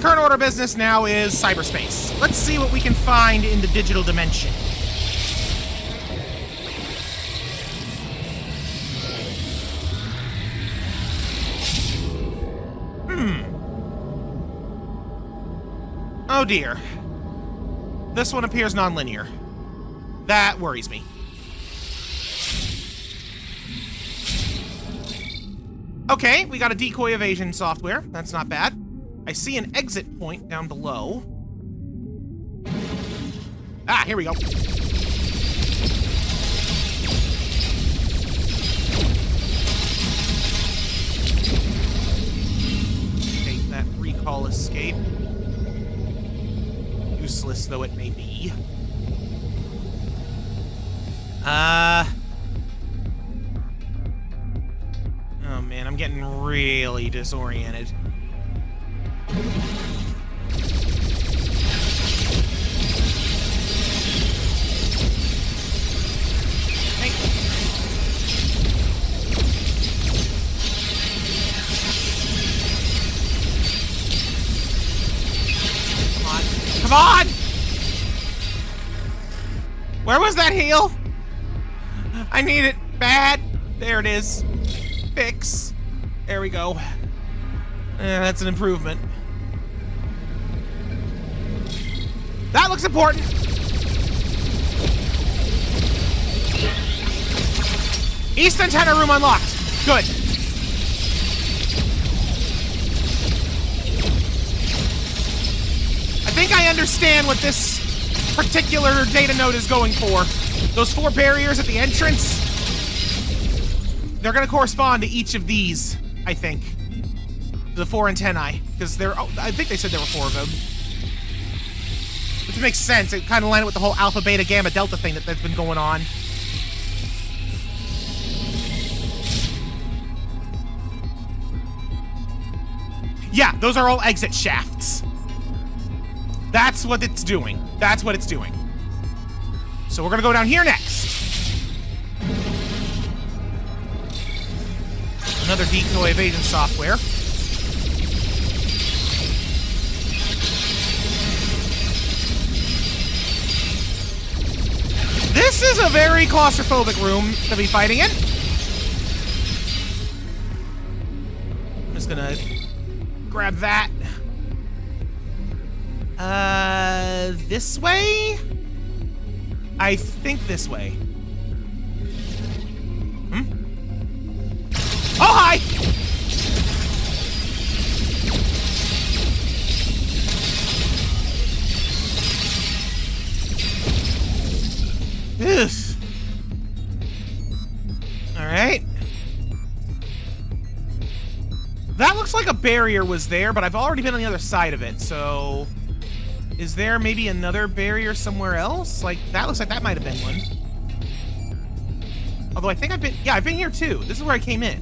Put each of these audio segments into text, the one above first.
current order of business now is cyberspace. Let's see what we can find in the digital dimension. Oh dear. This one appears non-linear. That worries me. Okay, we got a decoy evasion software. That's not bad. I see an exit point down below. Ah, here we go. Okay, that recall escape. Useless though it may be. Oh man, I'm getting really disoriented. Hey. Come on. Come on! Where was that heal? I need it bad. There it is. Fix. There we go. That's an improvement. That looks important. East antenna room unlocked. Good. I think I understand what this particular data node is going for. Those 4 barriers at the entrance, they're going to correspond to each of these, I think. The 4 antennae, because I think they said there were 4 of them. Which makes sense. It kind of lined up with the whole alpha, beta, gamma, delta thing that's been going on. Yeah, those are all exit shafts. That's what it's doing. That's what it's doing. So we're gonna go down here next. Another decoy evasion software. This is a very claustrophobic room to be fighting in. I'm just gonna grab that. This way? I think this way. Oh, hi! Ugh. Alright. That looks like a barrier was there, but I've already been on the other side of it, so... Is there maybe another barrier somewhere else? Like, that looks like that might have been one. Although I think I've been... Yeah, I've been here too. This is where I came in.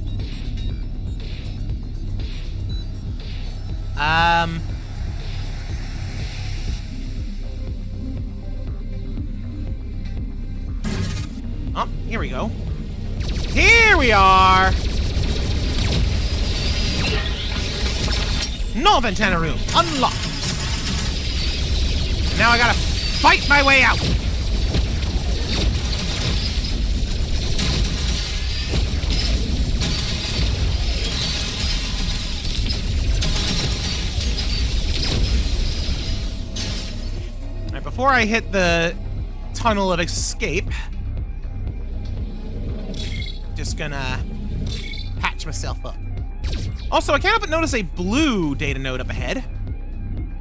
Oh, here we go. Here we are! North antenna room, unlocked. Now I gotta fight my way out. All right, before I hit the tunnel of escape, just gonna patch myself up. Also, I can't help but notice a blue data node up ahead,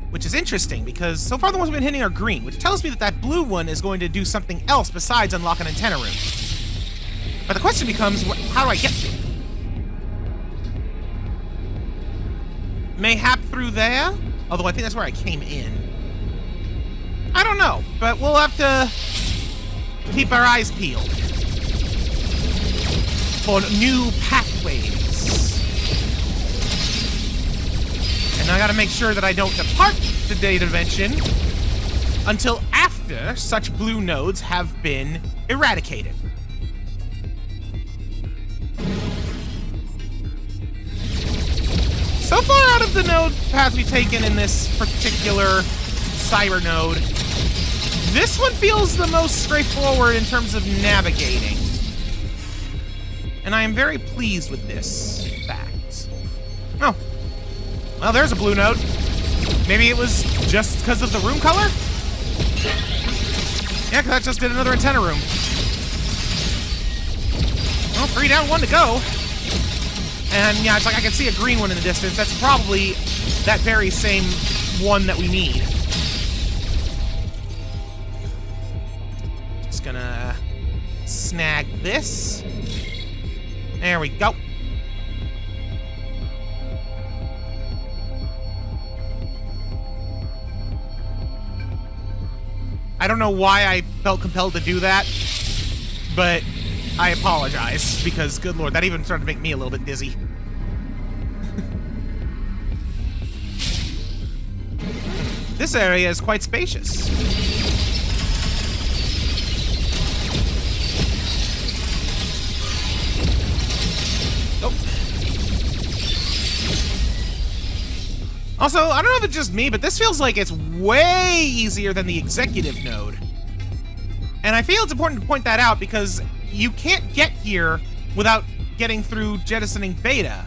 which is interesting because so far the ones we've been hitting are green, which tells me that that blue one is going to do something else besides unlock an antenna room. But the question becomes, how do I get to it? Mayhap through there? Although I think that's where I came in. I don't know, but we'll have to keep our eyes peeled for new pathways. And I gotta make sure that I don't depart the data dimension until after such blue nodes have been eradicated. So far out of the node path we've taken in this particular cyber node, this one feels the most straightforward in terms of navigating. And I am very pleased with this fact. Oh. Well, there's a blue node. Maybe it was just because of the room color? Yeah, because that just did another antenna room. Well, 3 down, 1 to go. And yeah, it's like I can see a green one in the distance. That's probably that very same one that we need. Just gonna snag this. There we go. I don't know why I felt compelled to do that, but I apologize, because, good lord, that even started to make me a little bit dizzy. This area is quite spacious. Oh. Also, I don't know if it's just me, but this feels like it's way easier than the executive node. And I feel it's important to point that out because you can't get here without getting through jettisoning beta.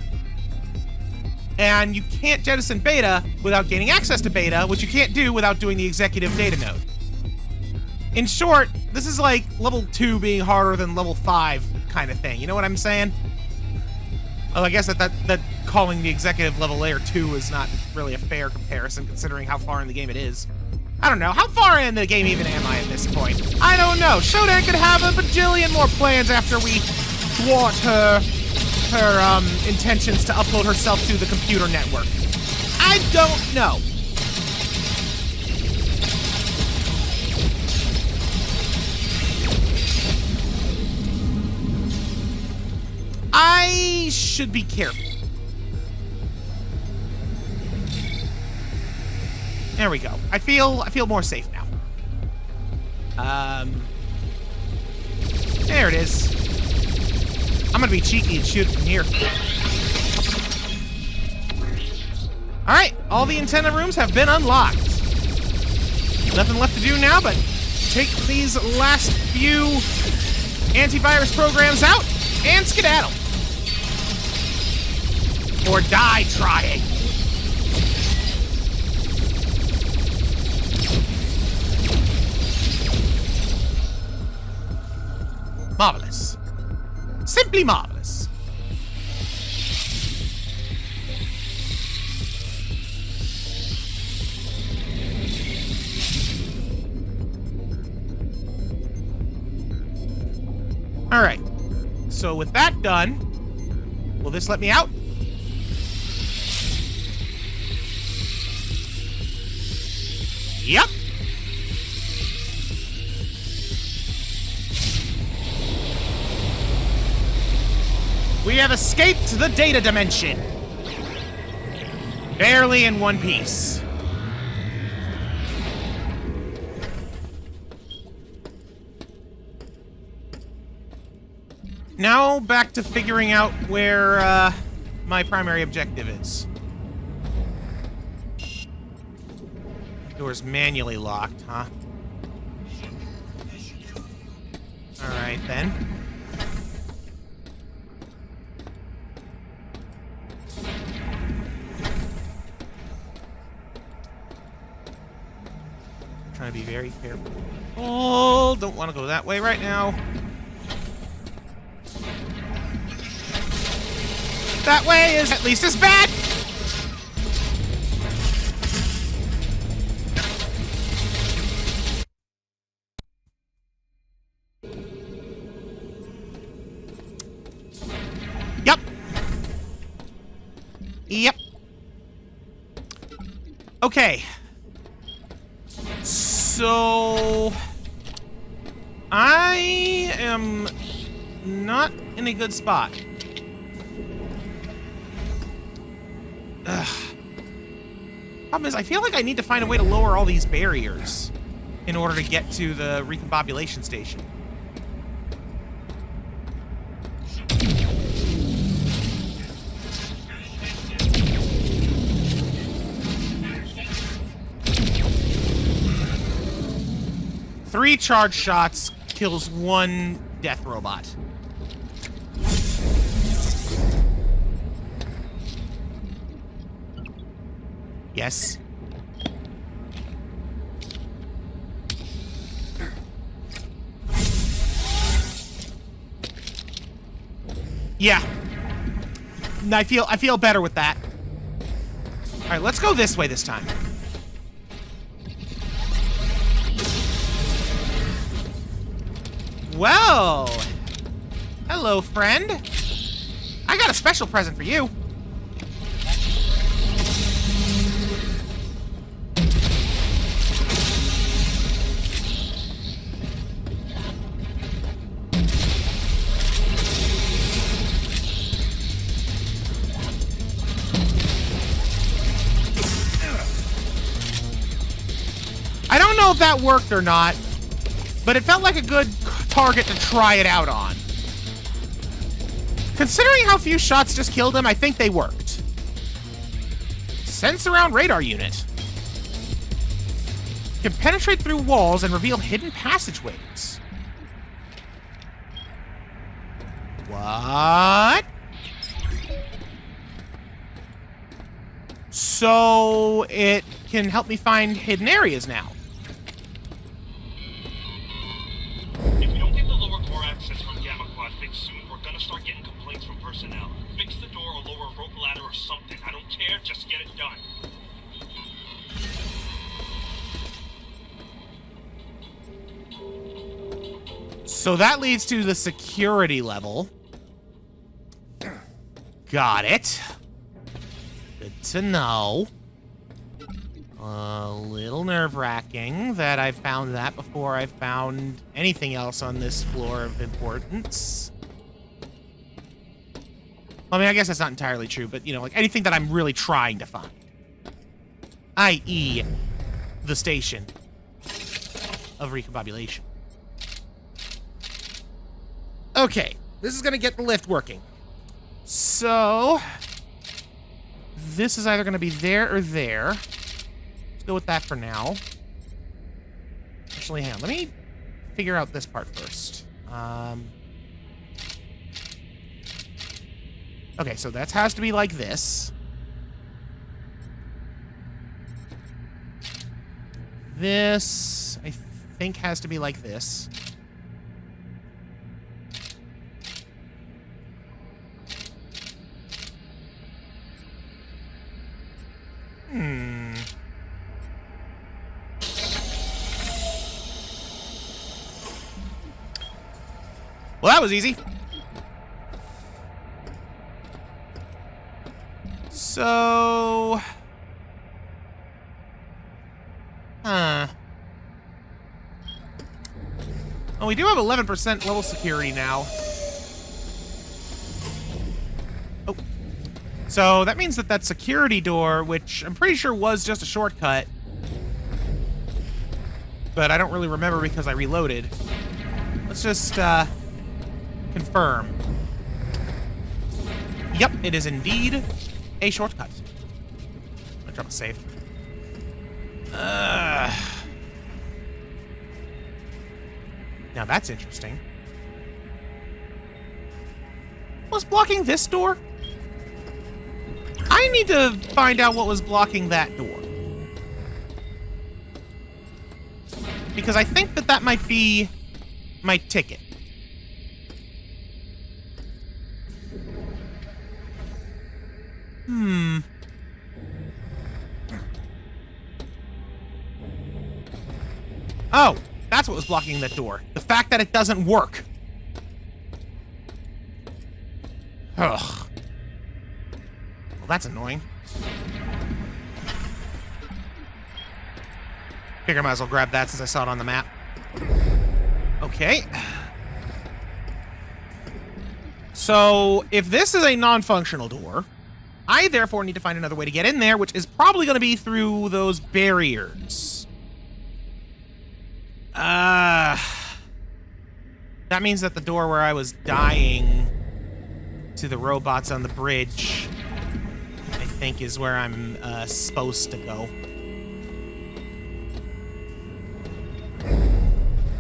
And you can't jettison beta without gaining access to beta, which you can't do without doing the executive data node. In short, this is like level 2 being harder than level 5 kind of thing. You know what I'm saying? Well, I guess that calling the executive level layer 2 is not really a fair comparison considering how far in the game it is. I don't know. How far in the game even am I at this point? I don't know. Shodan could have a bajillion more plans after we thwart her intentions to upload herself to the computer network. I don't know. I should be careful. There we go. I feel more safe now. There it is. I'm gonna be cheeky and shoot from here. Alright, all the antenna rooms have been unlocked. Nothing left to do now but take these last few antivirus programs out and skedaddle. Or die trying. Marvelous. Simply marvelous. All right. So with that done, will this let me out? Yep. We have escaped the data dimension. Barely in one piece. Now back to figuring out where my primary objective is. Door's manually locked, huh? All right then. Trying to be very careful. Oh, don't want to go that way right now. That way is at least as bad. Yep. Yep. Okay. So I am not in a good spot. Ugh. Problem is, I feel like I need to find a way to lower all these barriers in order to get to the recombobulation station. 3 charge shots kills 1 death robot. Yes. Yeah. I feel better with that. All right, let's go this way this time. Well, hello, friend. I got a special present for you. I don't know if that worked or not, but it felt like a good target to try it out on. Considering how few shots just killed him, I think they worked. Sense around radar unit. Can penetrate through walls and reveal hidden passageways. What? So it can help me find hidden areas now. If we don't get the lower core access from Gamma Quad fixed soon, we're gonna start getting complaints from personnel. Fix the door or lower a rope ladder or something. I don't care, just get it done. So that leads to the security level. Got it. Good to know. A little nerve-wracking that I found that before I found anything else on this floor of importance. I mean, I guess that's not entirely true, but, you know, like anything that I'm really trying to find. I.e., the station of recombobulation. Okay, this is gonna get the lift working. So, this is either gonna be there or there. Let's go with that for now. Actually, hang on, let me figure out this part first. Okay, so that has to be like this. This, I think, has to be like this. Well, that was easy. So... Oh, we do have 11% level security now. Oh. So that means that that security door, which I'm pretty sure was just a shortcut, but I don't really remember because I reloaded. Let's just, confirm. Yep, it is indeed a shortcut. I'm gonna drop a save. Now that's interesting. What's blocking this door? I need to find out what was blocking that door. Because I think that that might be my ticket. Oh, that's what was blocking that door. The fact that it doesn't work. Ugh. Well, that's annoying. Figure I might as well grab that since I saw it on the map. Okay. So, if this is a non-functional door, I therefore need to find another way to get in there, which is probably going to be through those barriers. That means that the door where I was dying to the robots on the bridge, I think, is where I'm supposed to go.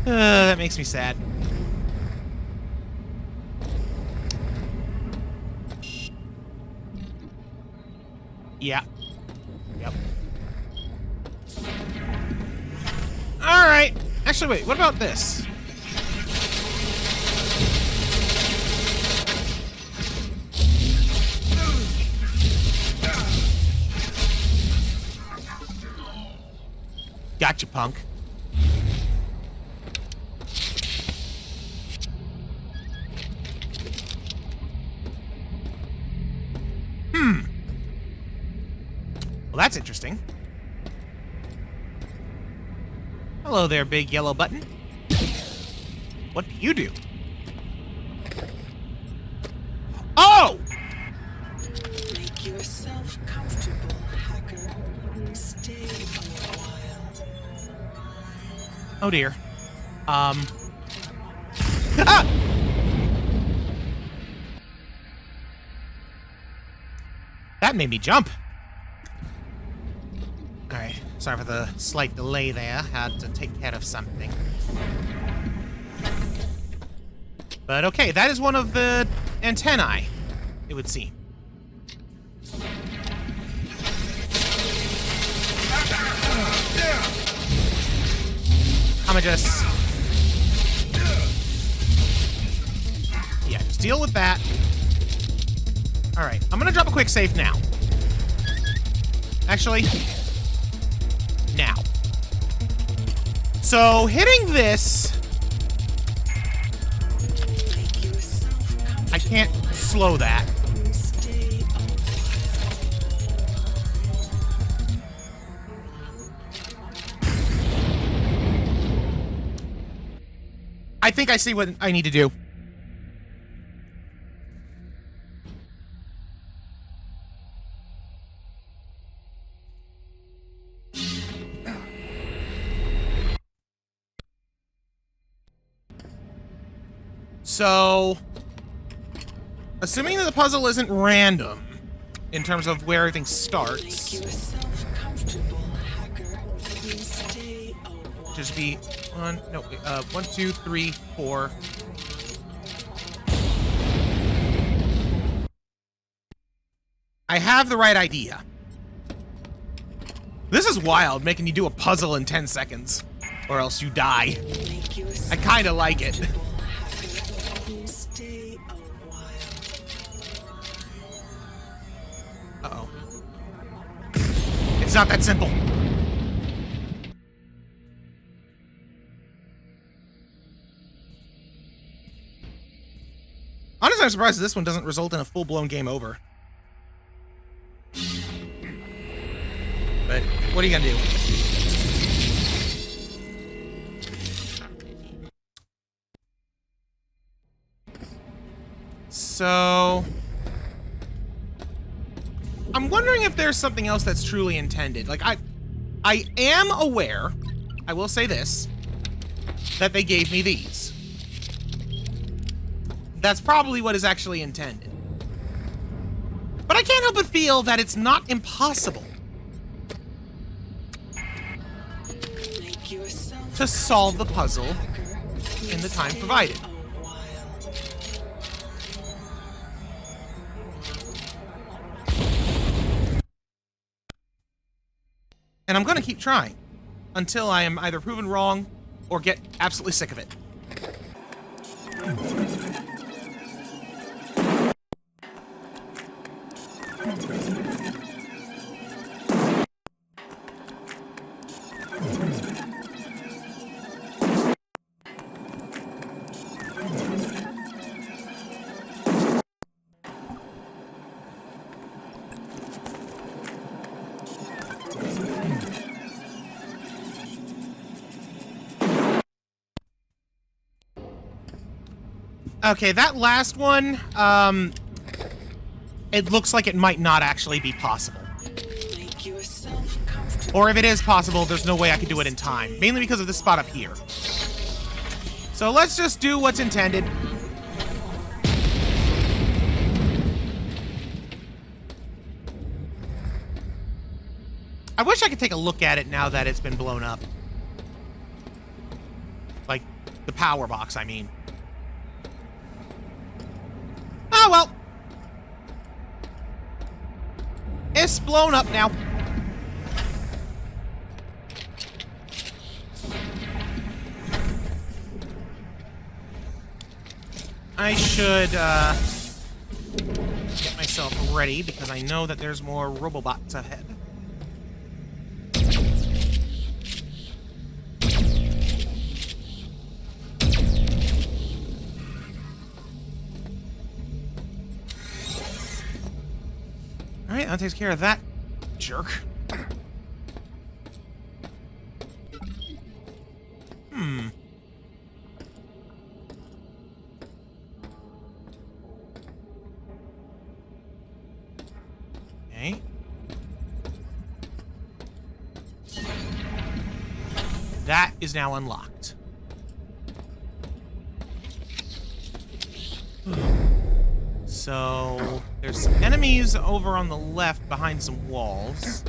That makes me sad. Yeah. Yep. Alright. Actually, wait. What about this? Gotcha, punk. Well, that's interesting. Hello there, big yellow button. What do you do? Oh! Make yourself comfortable, hacker. Stay a while. Oh dear. Ah! That made me jump. Alright, sorry for the slight delay there. Had to take care of something. But okay, that is one of the antennae, it would seem. I'ma just... yeah, just deal with that. Alright, I'm gonna drop a quick save now. Actually... now. So, hitting this... I can't slow that. I think I see what I need to do. So, assuming that the puzzle isn't random in terms of where everything starts, just be 1, 2, 3, 4. I have the right idea. This is wild, making you do a puzzle in 10 seconds, or else you die. I kind of like it. Uh-oh. It's not that simple. Honestly, I'm surprised this one doesn't result in a full-blown game over. But what are you gonna do? So... I'm wondering if there's something else that's truly intended. Like, I am aware, I will say this, that they gave me these. That's probably what is actually intended. But I can't help but feel that it's not impossible to solve the puzzle in the time provided. And I'm gonna keep trying until I am either proven wrong or get absolutely sick of it. Okay, that last one, it looks like it might not actually be possible. Or if it is possible, there's no way I could do it in time. Mainly because of this spot up here. So let's just do what's intended. I wish I could take a look at it now that it's been blown up. Like, The power box, I mean. Oh, well. It's blown up now. I should, get myself ready, because I know that there's more Robobots ahead. Alright, that takes care of that jerk. Okay. That is now unlocked. So, there's some enemies over on the left behind some walls.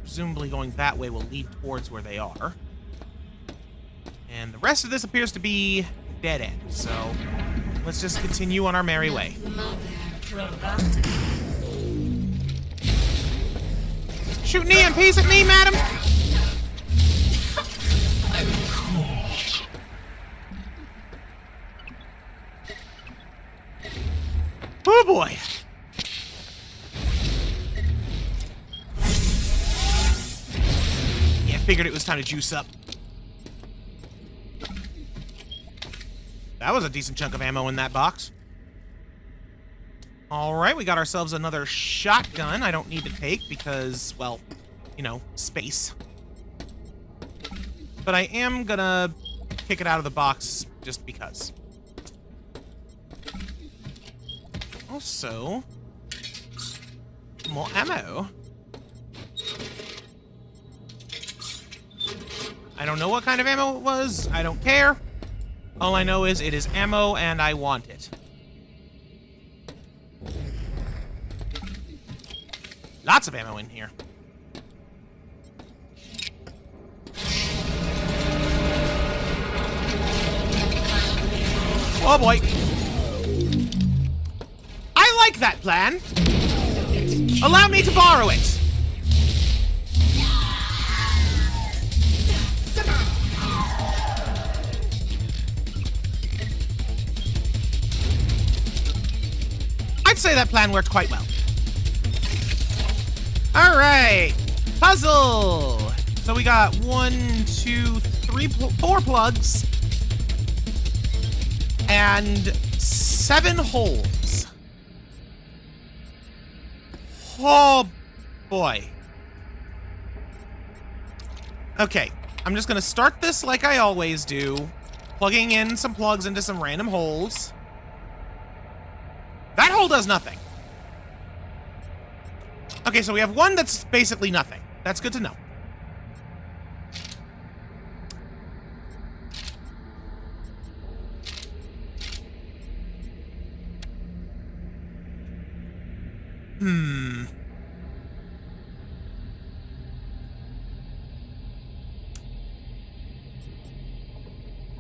Presumably going that way will lead towards where they are. And the rest of this appears to be dead end, so let's just continue on our merry way. Shooting EMPs at me, madam! Oh boy! Yeah, figured it was time to juice up. That was a decent chunk of ammo in that box. Alright, we got ourselves another shotgun I don't need to take because, well, you know, space. But I am gonna kick it out of the box just because. Also, more ammo. I don't know what kind of ammo it was. I don't care. All I know is it is ammo and I want it. Lots of ammo in here. Oh boy. I like that plan. Allow me to borrow it. I'd say that plan worked quite well. All right, puzzle. So we got 1, 2, 3, 4 plugs and 7 holes. Oh boy. Okay, I'm just gonna start this like I always do, plugging in some plugs into some random holes. That hole does nothing. Okay, so we have one that's basically nothing. That's good to know.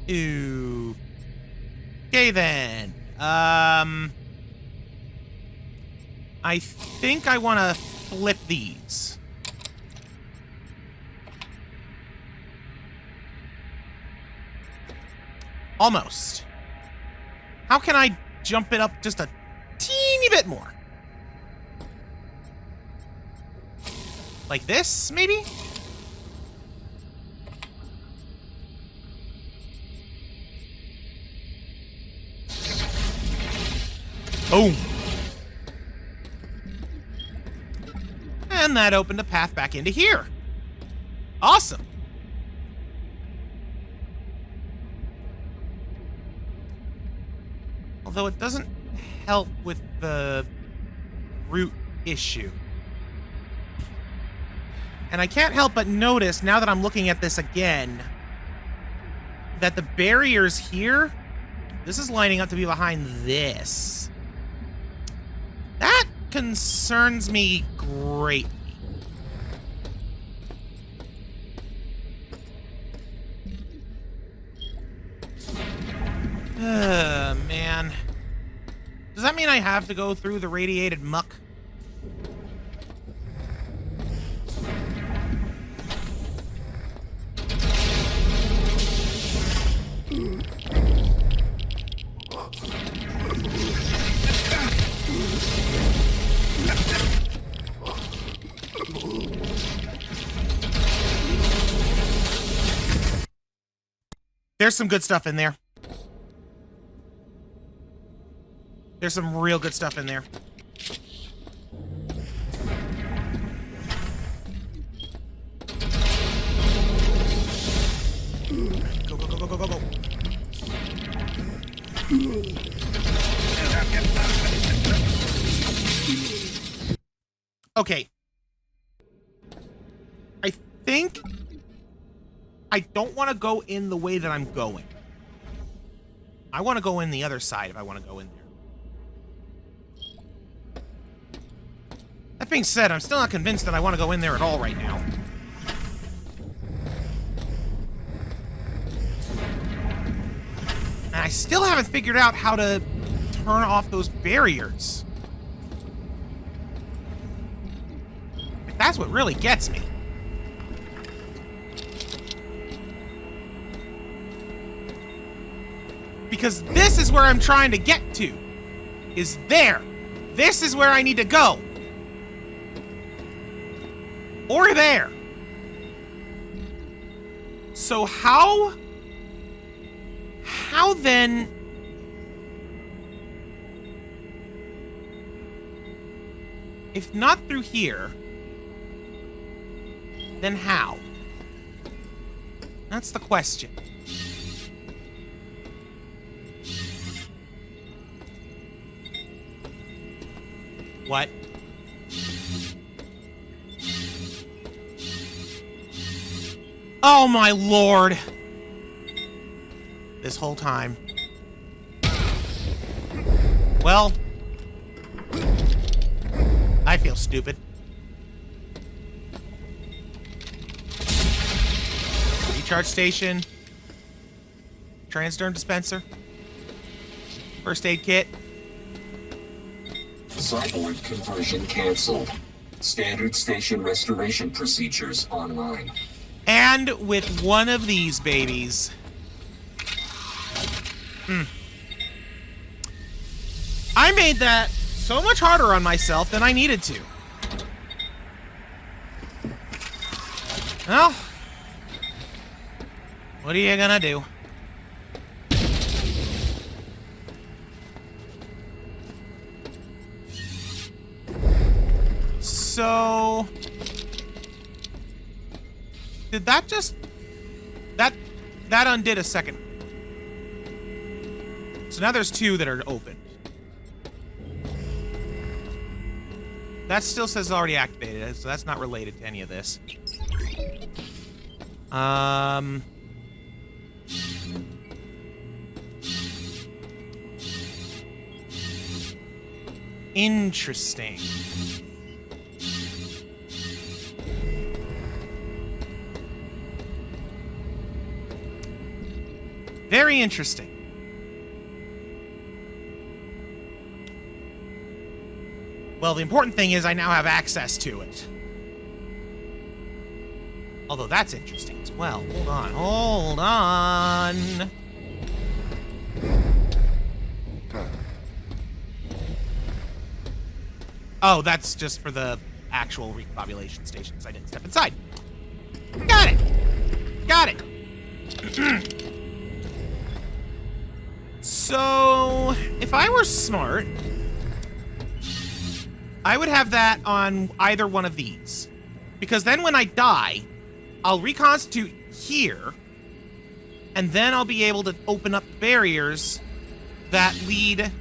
Ooh. Okay then. I think I want to flip these. Almost. How can I jump it up just a teeny bit more? Like this, maybe? Boom. And that opened a path back into here. Awesome. Although it doesn't help with the root issue. And I can't help but notice, now that I'm looking at this again, that the barriers here, this is lining up to be behind this. That concerns me greatly. that mean I have to go through the radiated muck? There's some good stuff in there. There's some real good stuff in there. Go, go, go, go, go, go, go. Okay. I think I don't want to go in the way that I'm going. I want to go in the other side if I want to go in there. That being said, I'm still not convinced that I want to go in there at all right now. And I still haven't figured out how to turn off those barriers. That's what really gets me. Because this is where I'm trying to get to. Is there. This is where I need to go. Or there. So how then... If not through here, then how? That's the question. What? Oh my lord! This whole time. Well, I feel stupid. Recharge station. Transderm dispenser. First aid kit. Cyborg conversion canceled. Standard station restoration procedures online. And with one of these babies. I made that so much harder on myself than I needed to. Well, what are you gonna do? So... Did that just... That undid a second. So now there's two that are open. That still says already activated, so that's not related to any of this. Interesting. Very interesting. Well, the important thing is I now have access to it. Although that's interesting as well. Hold on, hold on. Oh, that's just for the actual repopulation stations. I didn't step inside. Got it! Got it! So, if I were smart, I would have that on either one of these. Because then when I die, I'll reconstitute here, and then I'll be able to open up barriers that lead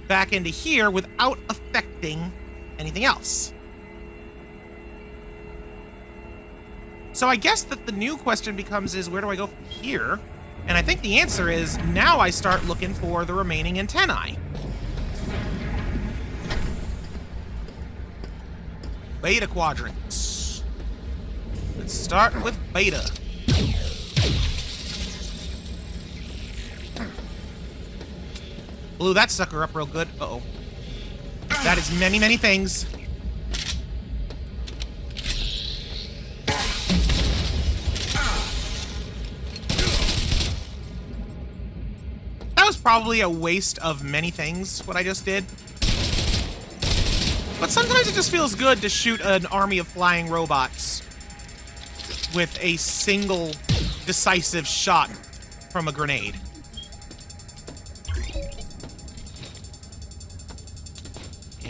back into here without affecting anything else. So I guess that the new question becomes is, where do I go from here? And I think the answer is, now I start looking for the remaining antennae. Beta quadrants. Let's start with beta. Blew that sucker up real good. Uh-oh. That is many, many things. That was probably a waste of many things, what I just did. But sometimes it just feels good to shoot an army of flying robots with a single decisive shot from a grenade.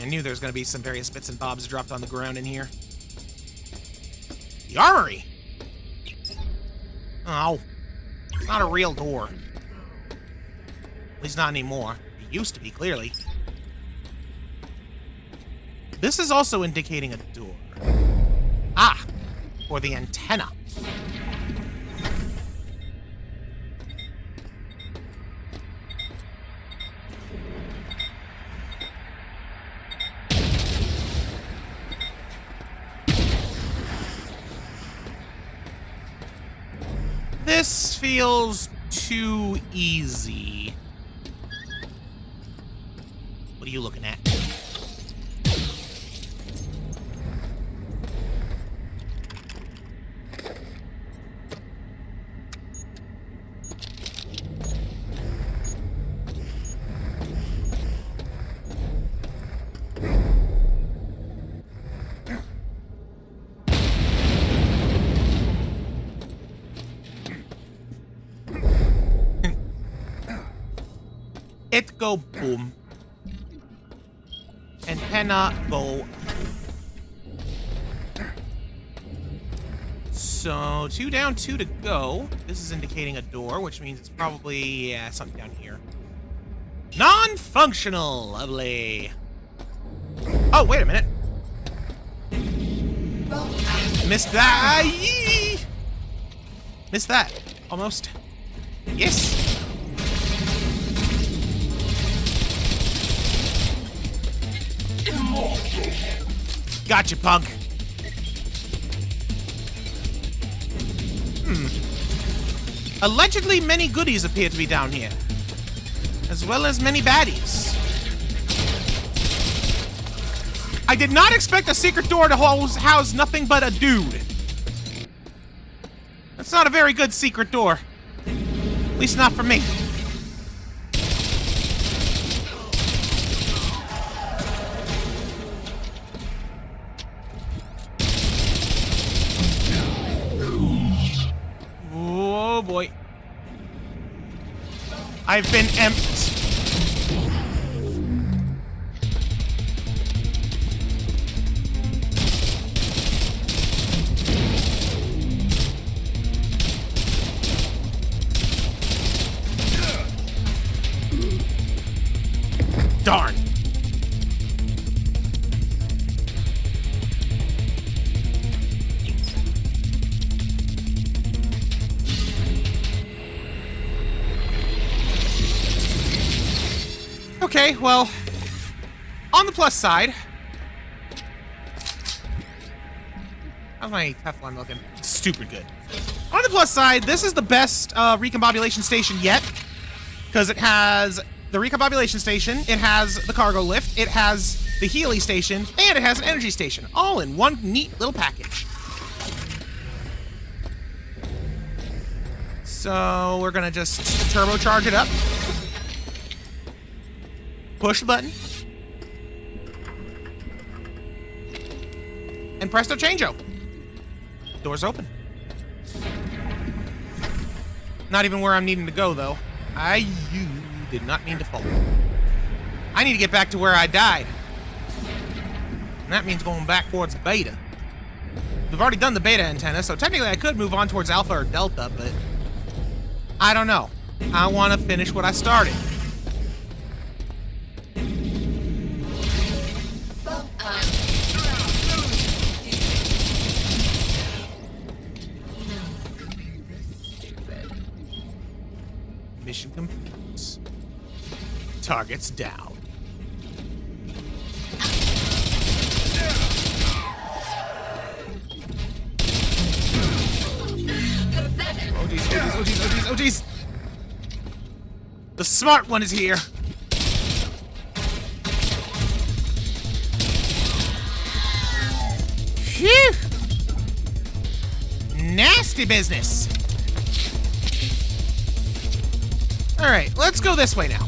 I knew there was going to be some various bits and bobs dropped on the ground in here. The armory! Oh. Not a real door. At least not anymore. It used to be, clearly. This is also indicating a door. Ah! For the antenna. This feels too easy. What are you looking at? It go boom. Antenna go. So 2 down, 2 to go. This is indicating a door, which means it's probably, yeah, something down here. Non-functional. Lovely. Oh, wait a minute. Missed that. Yee! Missed that. Almost. Yes. Gotcha, punk. Allegedly, many goodies appear to be down here, as well as many baddies. I did not expect a secret door to house nothing but a dude. That's not a very good secret door. At least not for me. Oh boy. I've been emptied. Darn. Okay, well, on the plus side, how's my Teflon looking? Stupid good. On the plus side, this is the best recombobulation station yet, because it has the recombobulation station, it has the cargo lift, it has the Healy station, and it has an energy station, all in one neat little package. So we're gonna just turbocharge it up. Push the button. And presto changeo. Door's open. Not even where I'm needing to go, though. You did not mean to fall. I need to get back to where I died. And that means going back towards beta. We've already done the beta antenna, so technically I could move on towards alpha or delta, but I don't know. I want to finish what I started. Mission complete. Targets down. Oh geez, oh geez, oh geez, oh geez, oh geez. The smart one is here. nasty business. All right, let's go this way now.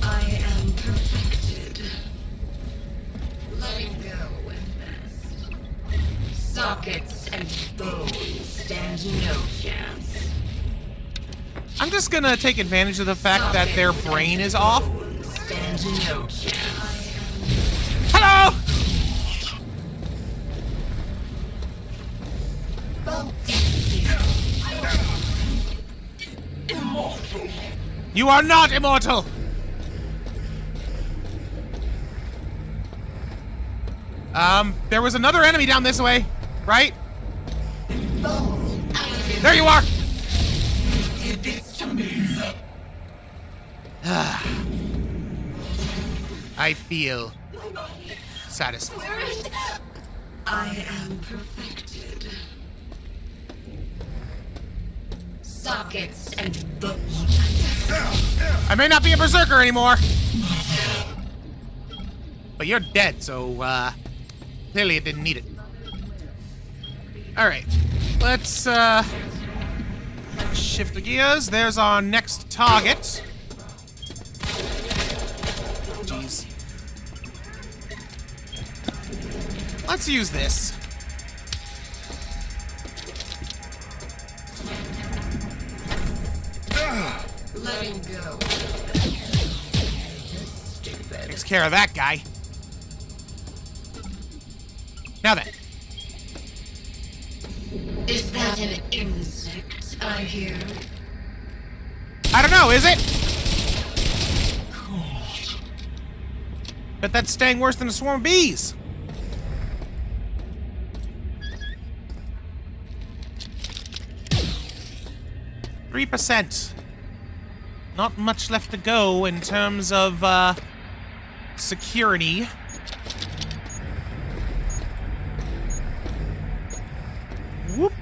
I am perfected. Letting go when best. Sockets and bones stand no chance. I'm just gonna take advantage of the fact that their brain is off. Stand no chance. Hello! You are not immortal! There was another enemy down this way, right? There you are! I feel satisfied. I am perfected. Sockets and bones. I may not be a berserker anymore. But you're dead, so, clearly it didn't need it. Alright. Let's, shift the gears. There's our next target. Jeez. Let's use this. Letting go. Takes care of that guy. Now then. Is that an insect I hear? I don't know, is it? Bet that's staying worse than a swarm of bees. %. Not much left to go in terms of, security. Whoop.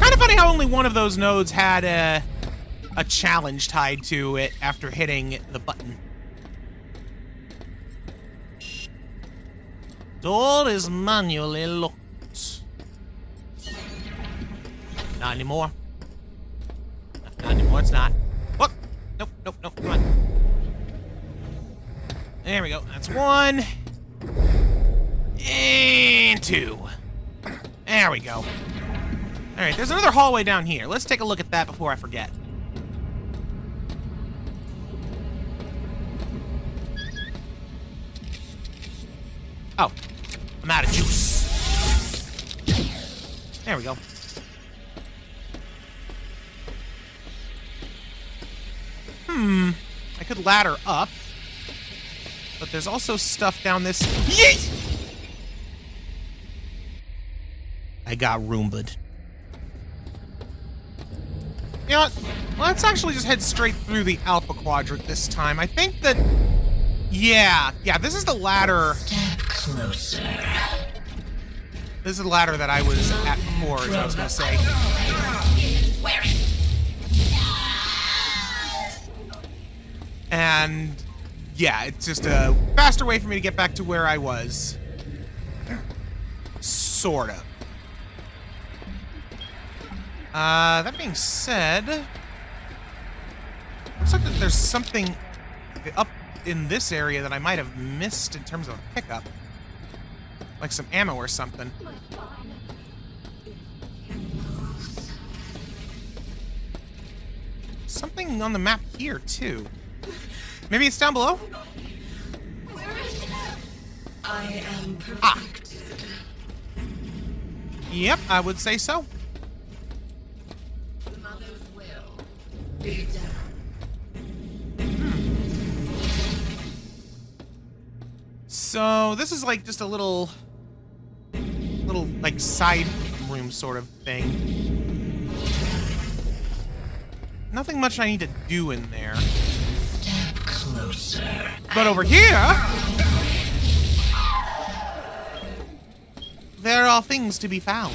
Kind of funny how only one of those nodes had a challenge tied to it after hitting the button. Door is manually locked. Not anymore. Not anymore, it's not. What? Nope, nope, nope, come on. There we go, that's 1. And 2. There we go. Alright, there's another hallway down here. Let's take a look at that before I forget. Oh, I'm out of juice. There we go. I could ladder up, but there's also stuff down this. Yeet! I got Roomba'd. You know what? Let's actually just head straight through the Alpha Quadrant this time. I think that... Yeah, this is the ladder... Step closer. This is the ladder that I was at before, as I was gonna say. Where is And... yeah, it's just a faster way for me to get back to where I was. Sorta. That being said... looks like that there's something up in this area that I might have missed in terms of a pickup. Like some ammo or something. Something on the map here, too. Maybe it's down below? I am perfected. Yep, I would say so. Mother's will be done. So this is like just a little like side room sort of thing. Nothing much I need to do in there. Step closer. But over here, there are things to be found.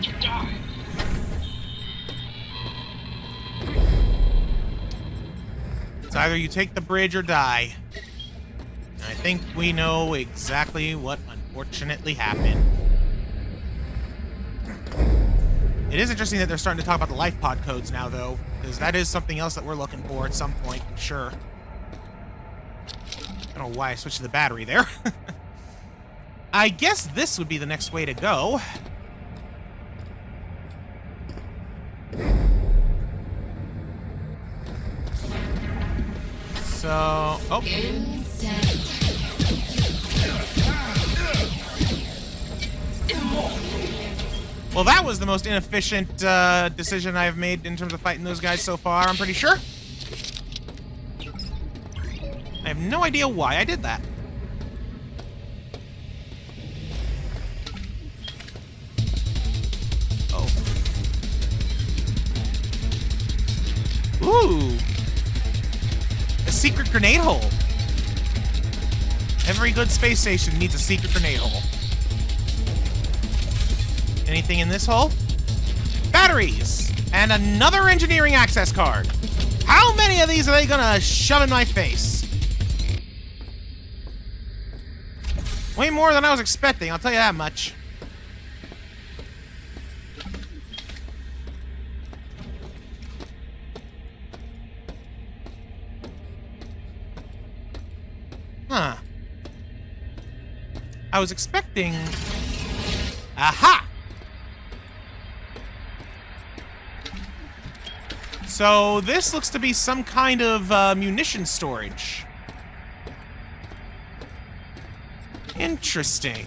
bridge or die. It's either you take the bridge or die. And I think we know exactly what unfortunately happened. It is interesting that they're starting to talk about the life pod codes now, though, because that is something else that we're looking for at some point, I'm sure. I don't know why I switched to the battery there. I guess this would be the next way to go. So, oh. Well, that was the most inefficient decision I've made in terms of fighting those guys so far, I'm pretty sure. I have no idea why I did that. Oh. Ooh. A secret grenade hole. Every good space station needs a secret grenade hole. Anything in this hole? Batteries! And another engineering access card. How many of these are they gonna shove in my face? Way more than I was expecting, I'll tell you that much. Huh. I was expecting... Aha! So this looks to be some kind of munition storage. Interesting.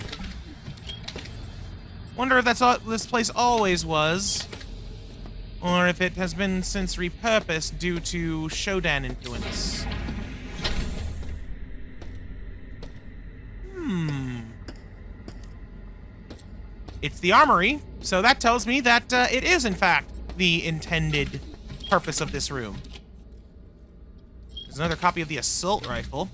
Wonder if that's all this place always was, or if it has been since repurposed due to Shodan influence. It's the armory, so that tells me that it is, in fact, the intended purpose of this room. There's another copy of the assault rifle.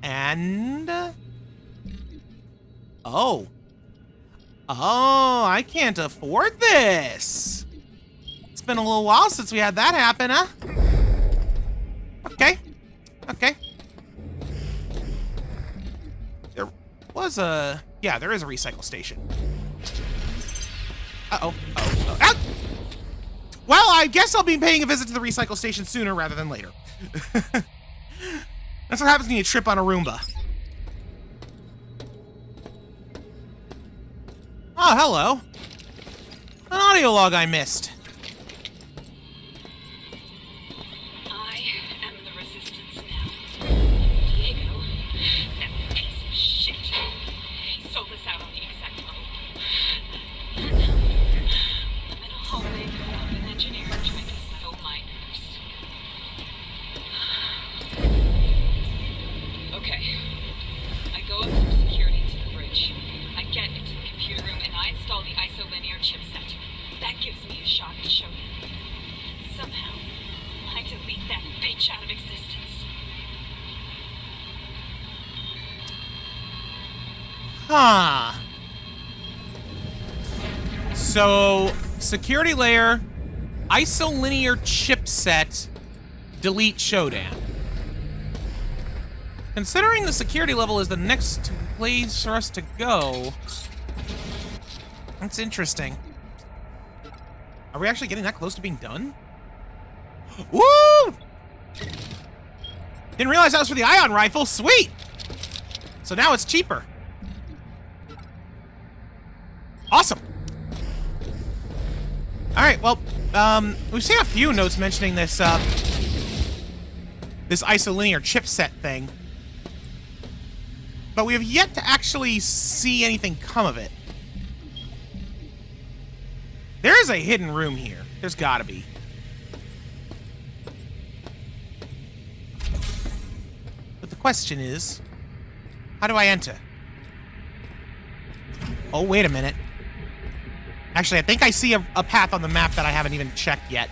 And... Oh. Oh, I can't afford this. It's been a little while since we had that happen, huh? Okay. Okay. There was a... Yeah, there is a recycle station. Uh-oh. Uh-oh. Ah! Well, I guess I'll be paying a visit to the recycle station sooner rather than later. That's what happens when you trip on a Roomba. Oh, hello. An audio log I missed. I am the Resistance now. Diego, that piece of shit. He sold us out on the exact level. I'm in a hallway with an engineer trying to settle my nerves. Okay. I go up through security to the bridge. I get into the computer room and I install the isolinear chipset. That gives me a shot at Shodan. Somehow, I delete that bitch out of existence. Huh. So, security layer, isolinear chipset, delete Shodan. Considering the security level is the next place for us to go, that's interesting. Are we actually getting that close to being done? Woo! Didn't realize that was for the ion rifle. Sweet! So now it's cheaper. Awesome. Alright, well, we've seen a few notes mentioning this, this isolinear chipset thing. But we have yet to actually see anything come of it. There is a hidden room here. There's gotta be. But the question is, how do I enter? Oh, wait a minute. Actually, I think I see a path on the map that I haven't even checked yet.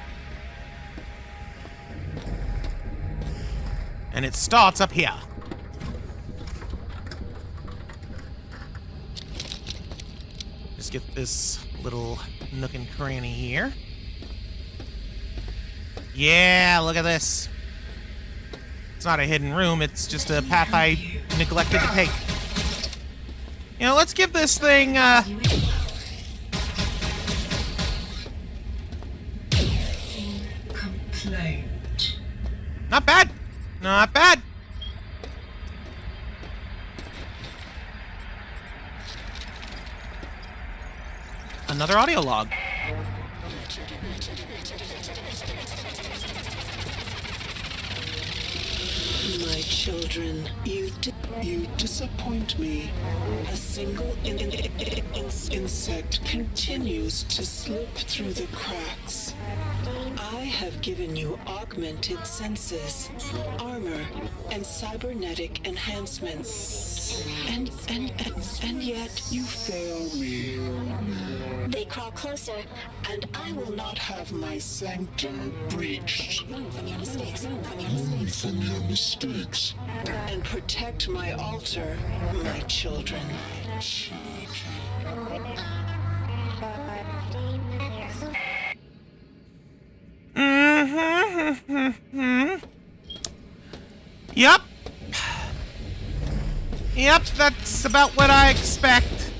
And it starts up here. get this little nook and cranny here. Yeah, look at this. It's not a hidden room, it's just a path I neglected to take. You know, let's give this thing, Complaint. not bad. Not bad. Another audio log. My children, you disappoint me. A single insect continues to slip through the cracks. I have given you augmented senses, armor, and cybernetic enhancements. And yet you fail me. They crawl closer. And I will not have my sanctum breached. Learn from your mistakes. Learn from your Learn mistakes. from your mistakes. And protect my altar, my children. Yep. Yep, that's about what I expect.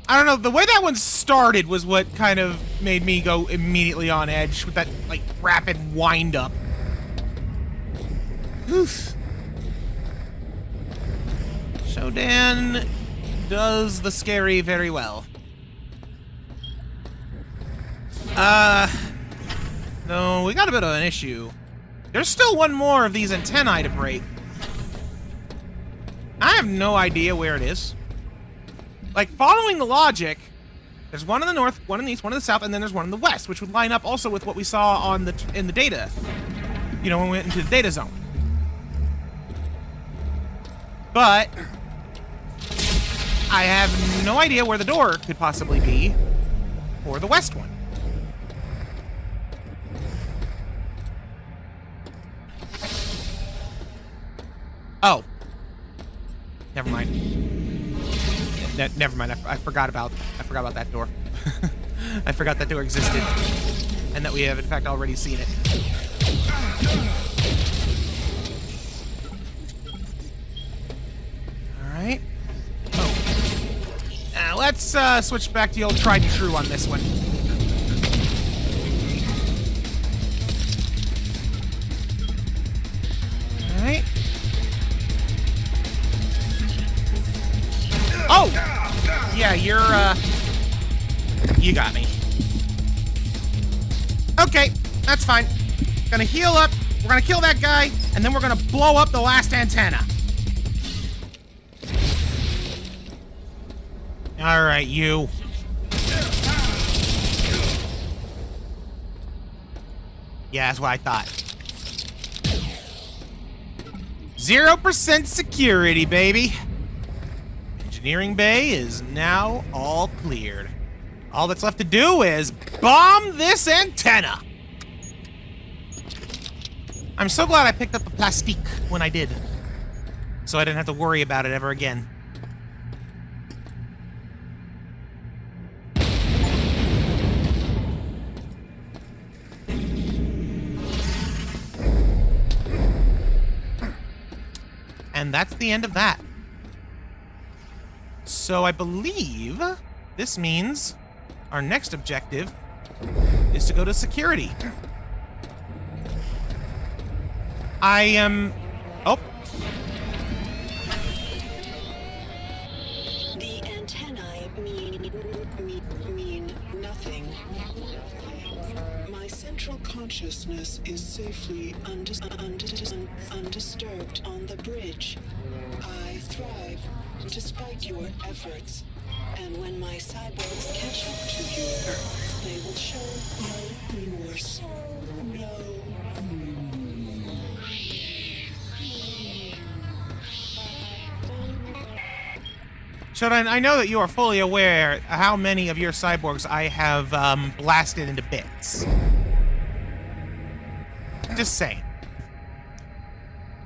I don't know, the way that one started was what kind of made me go immediately on edge with that, like, rapid wind-up. Oof. Shodan does the scary very well. No, we got a bit of an issue. There's still one more of these antennae to break. I have no idea where it is. Like, following the logic, there's one in the north, one in the east, one in the south, and then there's one in the west, which would line up also with what we saw on in the data. You know, when we went into the data zone. But I have no idea where the door could possibly be, or the west one. Oh. Never mind. Never mind. I forgot about that door. I forgot that door existed, and that we have in fact already seen it. All right. Oh. Let's switch back to the old tried and true on this one. All right. Oh! Yeah, you got me. Okay, that's fine. Gonna heal up, we're gonna kill that guy, and then we're gonna blow up the last antenna. Alright, you. Yeah, that's what I thought. 0% security, baby. Engineering bay is now all cleared. All that's left to do is bomb this antenna. I'm so glad I picked up the plastique when I did, so I didn't have to worry about it ever again. And that's the end of that. So I believe this means our next objective is to go to security. I am... Oh. The antennae mean nothing. My central consciousness is safely undisturbed on the bridge. I thrive despite your efforts. And when my cyborgs catch up to you, they will show no remorse. No. Shodan, I know that you are fully aware how many of your cyborgs I have blasted into bits. Just saying.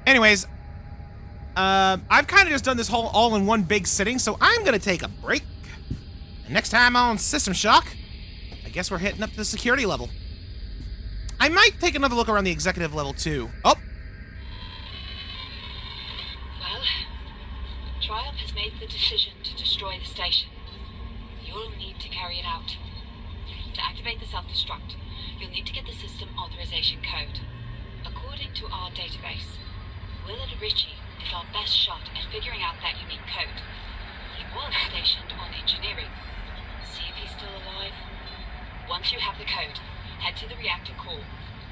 Anyways, I've kind of just done this whole all in one big sitting, so I'm gonna take a break. And next time on System Shock, I guess we're hitting up to the security level. I might take another look around the executive level too. Oh! Well, Triumph has made the decision to destroy the station. You'll need to carry it out. To activate the self-destruct, you'll need to get the system authorization code. According to our database, Willard Ritchie is our best shot at figuring out that unique code. He was stationed on engineering. See if he's still alive. Once you have the code, head to the reactor core.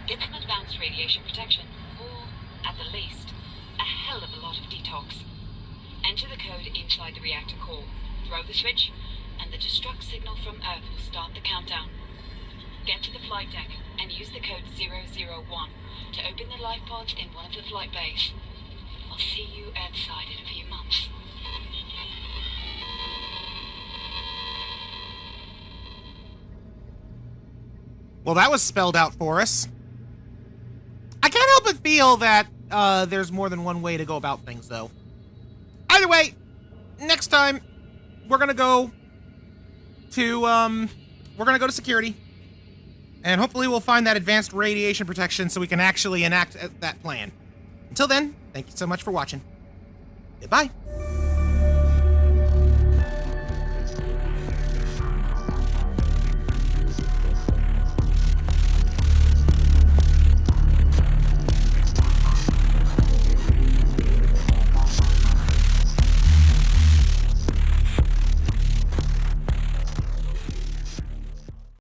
Get some advanced radiation protection, or, at the least, a hell of a lot of detox. Enter the code inside the reactor core, throw the switch, and the destruct signal from Earth will start the countdown. Get to the flight deck and use the code 001 to open the life pods in one of the flight bays. I'll see you Earthside in a few months. Well, that was spelled out for us. I can't help but feel that there's more than one way to go about things, though. Either way, next time we're gonna go to security, and hopefully we'll find that advanced radiation protection so we can actually enact that plan. Until then, thank you so much for watching. Goodbye.